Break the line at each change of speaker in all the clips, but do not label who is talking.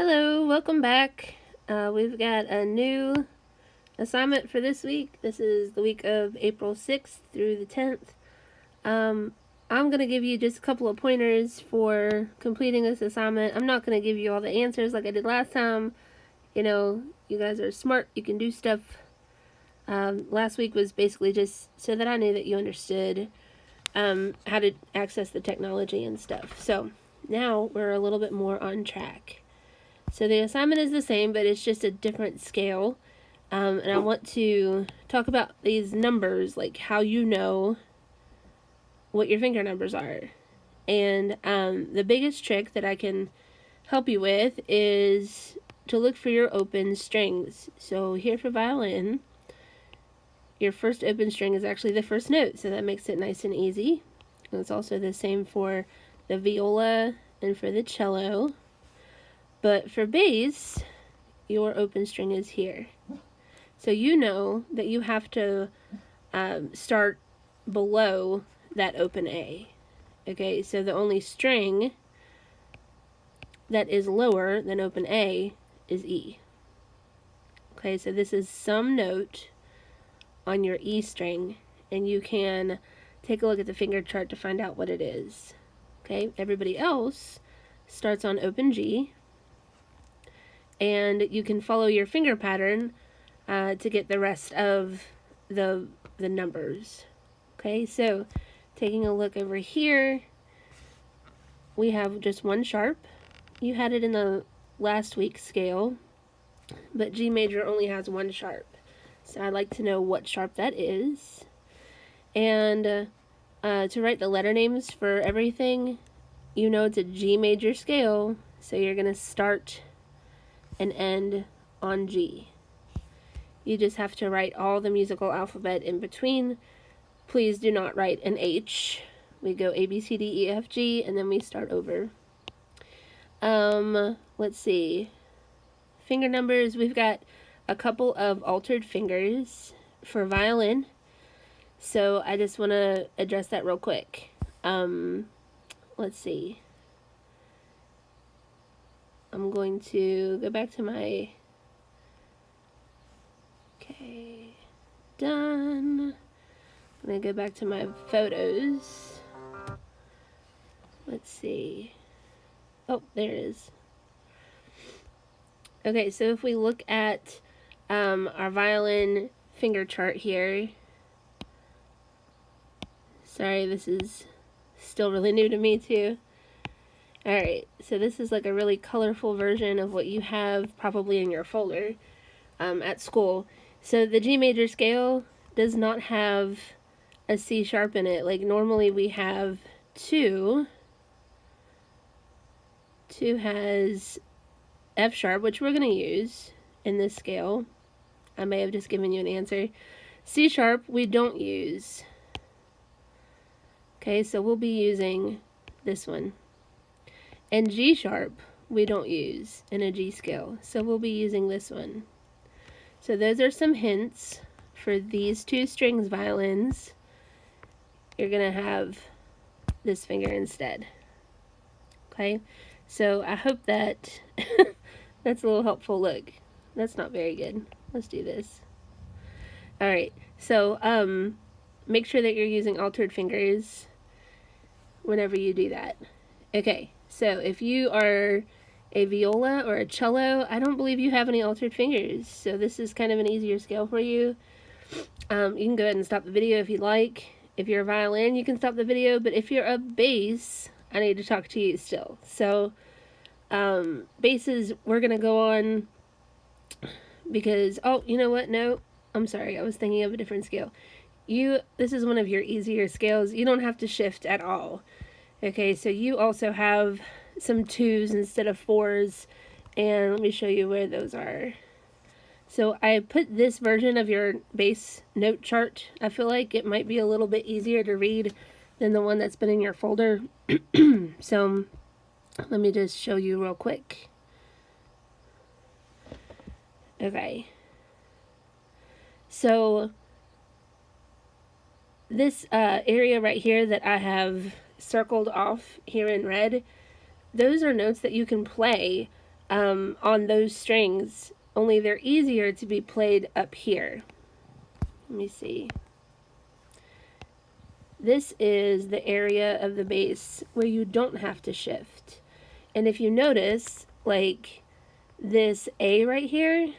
Hello, welcome back. We've got a new assignment for this week. This is the week of April 6th through the 10th. I'm going to give you just a couple of pointers for completing this assignment. I'm not going to give you all the answers like I did last time. You know, you guys are smart, you can do stuff. Last week was basically just so that I knew that you understood how to access the technology and stuff. So now we're a little bit more on track. So the assignment is the same, but it's just a different scale. And I want to talk about these numbers, like how you know what your finger numbers are. And the biggest trick that I can help you with is to look for your open strings. So here for violin, your first open string is actually the first note, so that makes it nice and easy. And it's also the same for the viola and for the cello. But for bass, your open string is here. So you know that you have to start below that open A. Okay, so the only string that is lower than open A is E. Okay, so this is some note on your E string, and you can take a look at the finger chart to find out what it is. Okay, everybody else starts on open G, and you can follow your finger pattern to get the rest of the numbers. Okay, so taking a look over here, we have just one sharp. You had it in the last week's scale, but G major only has one sharp. So I'd like to know what sharp that is. And to write the letter names for everything, you know it's a G major scale, so you're going to start and end on G. You just have to write all the musical alphabet in between. Please do not write an H. We go A, B, C, D, E, F, G, and then we start over. Let's see. Finger numbers, we've got a couple of altered fingers for violin. So I just want to address that real quick. Let's see. I'm going to go back to my... Okay, done. I'm going to go back to my photos. Let's see. Oh, there it is. Okay, so if we look at our violin finger chart here. Sorry, this is still really new to me too. Alright, so this is like a really colorful version of what you have probably in your folder at school. So the G major scale does not have a C sharp in it. Like normally we have 2. 2 has F sharp, which we're going to use in this scale. I may have just given you an answer. C sharp we don't use. Okay, so we'll be using this one. And G sharp we don't use in a G scale, so we'll be using this one. So those are some hints for these two strings violins. You're going to have this finger instead. Okay, so I hope that that's a little helpful. Look, that's not very good. Let's do this. Alright, so make sure that you're using altered fingers whenever you do that. Okay, so if you are a viola or a cello, I don't believe you have any altered fingers, so this is kind of an easier scale for you. You can go ahead and stop the video if you like. If you're a violin, you can stop the video, but if you're a bass, I need to talk to you still. So, basses, we're going to go on because, oh, you know what? No, I'm sorry. I was thinking of a different scale. This is one of your easier scales. You don't have to shift at all. Okay, so you also have some 2s instead of 4s, and let me show you where those are. So I put this version of your bass note chart. I feel like it might be a little bit easier to read than the one that's been in your folder. So let me just show you real quick. Okay. So this area right here that I have circled off here in red, those are notes that you can play on those strings, only they're easier to be played up here. Let me see. This is the area of the bass where you don't have to shift. And if you notice, like this A right here,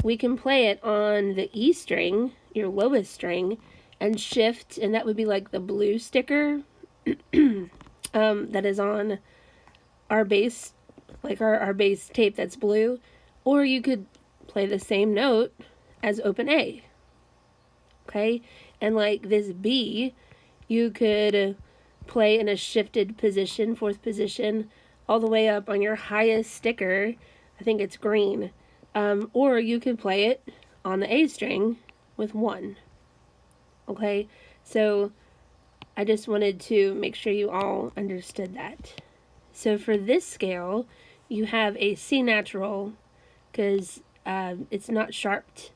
we can play it on the E string, your lowest string, and shift, and that would be like the blue sticker that is on our bass, like our bass tape that's blue. Or you could play the same note as open A. Okay? And like this B, you could play in a shifted position, fourth position, all the way up on your highest sticker. I think it's green. Or you could play it on the A string with 1. Okay? So I just wanted to make sure you all understood that. So for this scale, you have a C natural because it's not sharped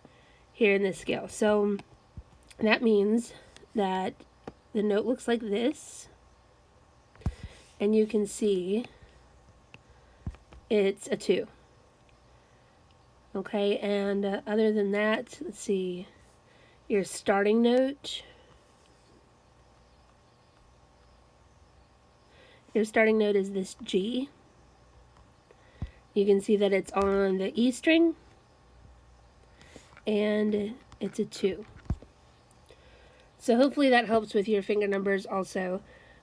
here in this scale. So that means that the note looks like this, and you can see it's a 2. Okay, and other than that, let's see, your starting note. Your starting note is this G. You can see that it's on the E string, and it's a 2. So hopefully that helps with your finger numbers also.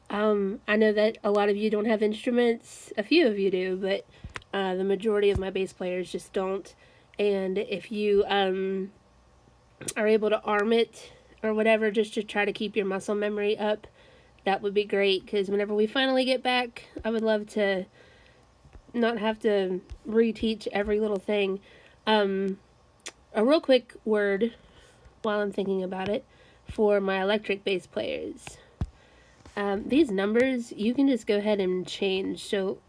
I know that a lot of you don't have instruments. A few of you do, but the majority of my bass players just don't. And if you are able to arm it or whatever, just to try to keep your muscle memory up, that would be great. Because whenever we finally get back, I would love to not have to reteach every little thing. A real quick word while I'm thinking about it for my electric bass players. These numbers, you can just go ahead and change. So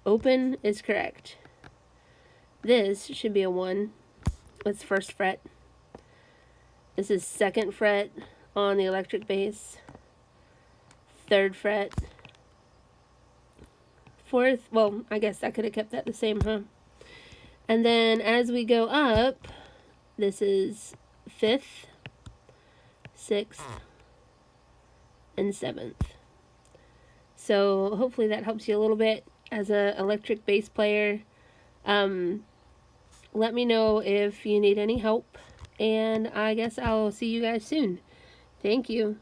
open is correct. This should be a 1. It's 1st fret. This is 2nd fret on the electric bass. 3rd fret. 4th, well, I guess I could have kept that the same, huh? And then as we go up, this is 5th, 6th, and 7th. So hopefully that helps you a little bit as an electric bass player. Let me know if you need any help, and I guess I'll see you guys soon. Thank you.